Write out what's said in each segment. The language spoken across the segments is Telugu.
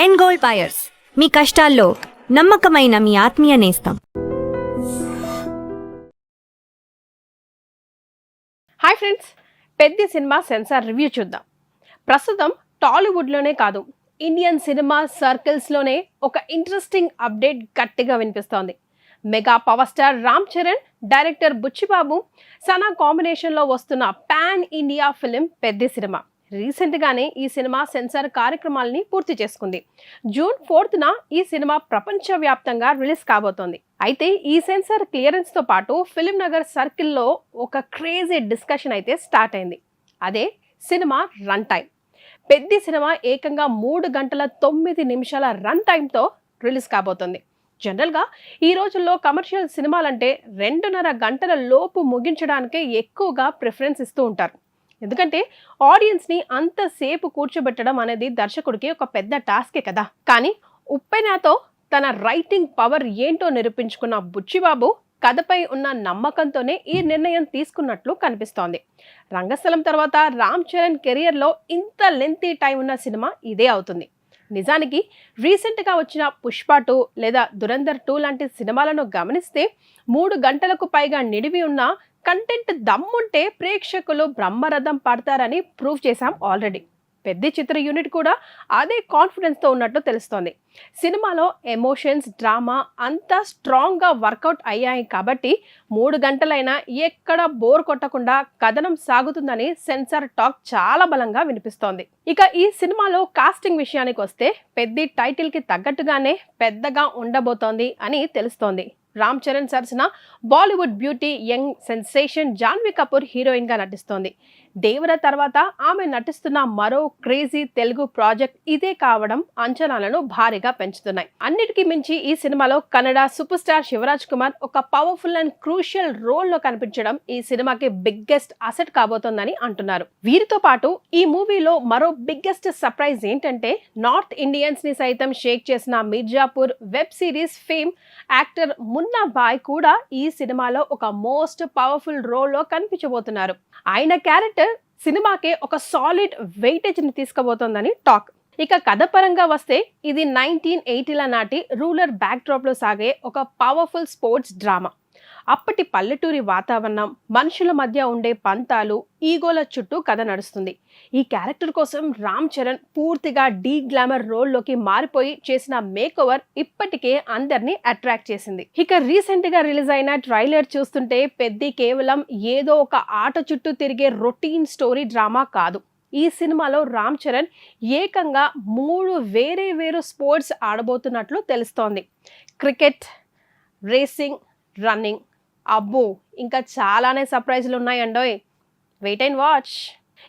ఎండ్ గోల్డ్ బయర్స్, మీ కష్టాల్లో నమ్మకమైన మీ ఆత్మీయ నేస్తం. Hi friends, Peddi cinema censor review చూద్దాం. ప్రస్తుతం టాలీవుడ్లోనే కాదు, ఇండియన్ సినిమా సర్కిల్స్లోనే ఒక ఇంట్రెస్టింగ్ అప్డేట్ గట్టిగా వినిపిస్తోంది. Mega power star Ram Charan, director Buchibabu, Sana కాంబినేషన్లో వస్తున్న pan India film Peddi cinema రీసెంట్గానే ఈ సినిమా సెన్సార్ కార్యక్రమాలని పూర్తి చేసుకుంది. జూన్ 4న ఈ సినిమా ప్రపంచవ్యాప్తంగా రిలీజ్ కాబోతోంది. అయితే ఈ సెన్సార్ క్లియరెన్స్తో పాటు ఫిలిం నగర్ సర్కిల్లో ఒక క్రేజీ డిస్కషన్ అయితే స్టార్ట్ అయింది. అదే cinema run time. Peddi cinema ఏకంగా 3 గంటల 9 నిమిషాల రన్ టైంతో రిలీజ్ కాబోతోంది. జనరల్గా ఈ రోజుల్లో కమర్షియల్ సినిమాలంటే 2.5 గంటల లోపు ముగించడానికే ఎక్కువగా ప్రిఫరెన్స్ ఇస్తూ ఉంటారు. ఎందుకంటే ఆడియన్స్ని అంతసేపు కూర్చోబెట్టడం అనేది దర్శకుడికి ఒక పెద్ద టాస్కే కదా. కానీ ఉప్పెనతో తన రైటింగ్ పవర్ ఏంటో నిరూపించుకున్న బుచ్చిబాబు కథపై ఉన్న నమ్మకంతోనే ఈ నిర్ణయం తీసుకున్నట్లు కనిపిస్తోంది. రంగస్థలం తర్వాత రామ్ చరణ్ కెరియర్లో ఇంత లెంతీ టైం ఉన్న సినిమా ఇదే అవుతుంది. నిజానికి రీసెంట్గా వచ్చిన పుష్ప 2 లేదా దురంధర్ 2 లాంటి సినిమాలను గమనిస్తే 3 గంటలకు పైగా నిడివి ఉన్న కంటెంట్ దమ్ముంటే ప్రేక్షకులు బ్రహ్మరథం పడతారని ప్రూవ్ చేశాం ఆల్రెడీ. పెద్ద చిత్ర యూనిట్ కూడా అదే కాన్ఫిడెన్స్తో ఉన్నట్టు తెలుస్తోంది. సినిమాలో ఎమోషన్స్, డ్రామా అంతా స్ట్రాంగ్గా వర్కౌట్ అయ్యాయి కాబట్టి 3 గంటలైనా ఎక్కడ బోర్ కొట్టకుండా కథనం సాగుతుందని సెన్సార్ టాక్ చాలా బలంగా వినిపిస్తోంది. ఇక ఈ సినిమాలో కాస్టింగ్ విషయానికి వస్తే పెద్ద టైటిల్కి తగ్గట్టుగానే పెద్దగా ఉండబోతోంది అని తెలుస్తోంది. రామ్ చరణ్ సరసన Bollywood beauty young sensation Janhvi Kapoor హీరోయిన్గా నటిస్తోంది. దేవర తర్వాత ఆమె నటిస్తున్న మరో క్రేజీ తెలుగు ప్రాజెక్ట్ ఇదే కావడం అంచనాలను భారీగా పెంచుతున్నాయి. అన్నిటికీ మించి ఈ సినిమాలో కన్నడ సూపర్ స్టార్ శివరాజ్ కుమార్ ఒక పవర్ఫుల్ అండ్ క్రూషియల్ రోల్లో కనిపించడం ఈ సినిమాకి బిగ్గెస్ట్ అసెట్ కాబోతోందని అంటున్నారు. వీరితో పాటు ఈ మూవీలో మరో బిగ్గెస్ట్ సర్ప్రైజ్ ఏంటంటే నార్త్ ఇండియన్స్ ని సైతం షేక్ చేసిన Mirzapur web series fame actor Munna Bhai కూడా ఈ సినిమాలో ఒక మోస్ట్ పవర్ఫుల్ రోల్లో కనిపించబోతున్నారు. ఆయన క్యారెక్టర్ సినిమాకే ఒక సాలిడ్ వెయిటేజ్ ని తీసుకుపోతోందని టాక్. ఇక కథ పరంగా వస్తే ఇది 1980ల నాటి రూరల్ బ్యాక్డ్రాప్ లో సాగే ఒక పవర్ఫుల్ స్పోర్ట్స్ డ్రామా. అప్పటి పల్లెటూరి వాతావరణం, మనుషుల మధ్య ఉండే పంతాలు, ఈగోల చుట్టూ కథ నడుస్తుంది. ఈ క్యారెక్టర్ కోసం రామ్ చరణ్ పూర్తిగా డీ గ్లామర్ రోల్లోకి మారిపోయి చేసిన మేకోవర్ ఇప్పటికే అందరినీ అట్రాక్ట్ చేసింది. ఇక రీసెంట్ గా రిలీజ్ అయిన ట్రైలర్ చూస్తుంటే పెద్ది కేవలం ఏదో ఒక ఆట చుట్టూ తిరిగే రొటీన్ స్టోరీ డ్రామా కాదు. ఈ సినిమాలో రామ్ చరణ్ ఏకంగా 3 వేరు స్పోర్ట్స్ ఆడబోతున్నట్లు తెలుస్తోంది. Cricket, racing, running. అబ్బో, ఇంకా చాలానే సర్ప్రైజ్లు ఉన్నాయండోయ్. Wait and watch.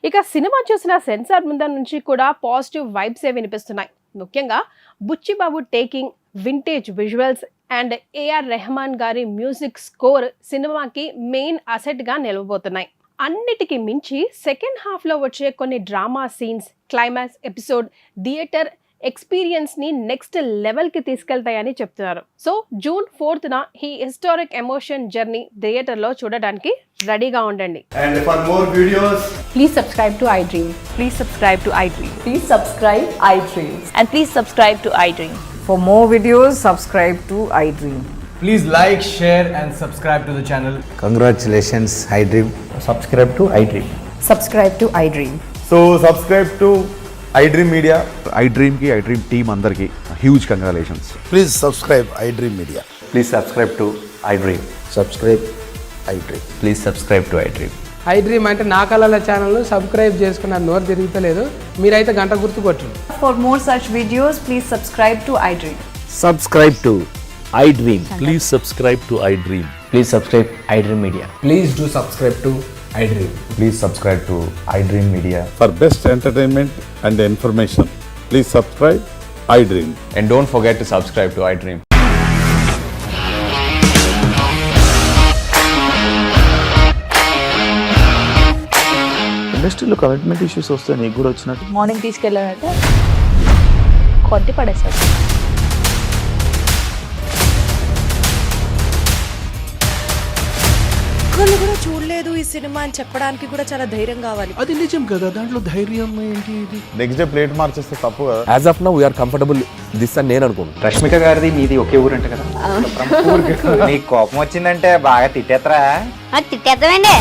ఇక సినిమా చూసిన సెన్సార్ బృందం నుంచి కూడా పాజిటివ్ వైబ్సే వినిపిస్తున్నాయి. ముఖ్యంగా Buchibabu taking, vintage visuals and AR Rahman గారి మ్యూజిక్ స్కోర్ సినిమాకి మెయిన్ అసెట్గా నిలవబోతున్నాయి. అన్నిటికీ మించి సెకండ్ హాఫ్లో వచ్చే కొన్ని drama scenes, climax episode theatre experience ని నెక్స్ట్ లెవెల్ కి తీసుకెళ్తాయని చెప్తున్నారు. సో జూన్ 4న ఈ హిస్టారిక్ ఎమోషన్ జర్నీ థియేటర్ లో చూడడానికి రెడీగా ఉండండి. And for more videos, please subscribe to iDream. Please subscribe to iDream. Please subscribe iDream. And please subscribe to iDream. For more videos, subscribe to iDream. please like, share and subscribe to the channel. Congratulations, iDream. Subscribe to iDream. Subscribe to iDream. So subscribe to iDream Media. iDream team andarki huge congratulations. Please subscribe iDream Media. Please subscribe to iDream. Subscribe iDream. Please subscribe to iDream. iDream అంటే నా కళల ఛానల్ సబ్స్క్రైబ్ చేసుకున్న నోరు తిరుగుతలేదు, మీరైతే గంట గుర్తు కొట్టండి. For more such videos, please subscribe to iDream. Subscribe to iDream. Please subscribe to iDream. Please subscribe iDream Media. Please do subscribe to iDream. Please subscribe to iDream Media. For best entertainment and information, please subscribe iDream. And don't forget to subscribe to iDream. ఇండస్ట్రీలో కమిట్మెంట్ ఇష్యూస్ వస్తే నీకు కూడా వచ్చినట్టు మార్నింగ్ తీసుకెళ్ళాలంటే కొట్టి పడేసాడు. ఒక్కళ్ళు కూడా చూడలేదు ఈ సినిమా అని చెప్పడానికి కూడా చాలా ధైర్యం కావాలి. అది నిజం కదా, దాంట్లో ధైర్యం ఏంటి ఇది? నెక్స్ట్ డే ప్లేట్ మార్చేస్తే తప్పు కదా. As of now we are comfortable this అని నేను అనుకుంటున్నాను. రష్మిక గారిది మీది ఒకే ఊరంట కదా. నీకు కోపం వచ్చిందంటే బాగా తిట్టేత్తరా? తిట్టేద్దామండి.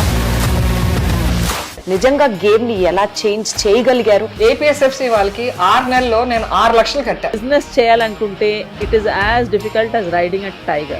నిజంగా గేమ్ ని ఎలా చేంజ్ చేయగలిగారు? ఏపీఎస్ఎఫ్సి వాళ్ళకి 6 నెలల్లో నేను 6 లక్షలు కట్టా. బిజినెస్ చేయాలనుకుంటే it is as difficult as riding a tiger.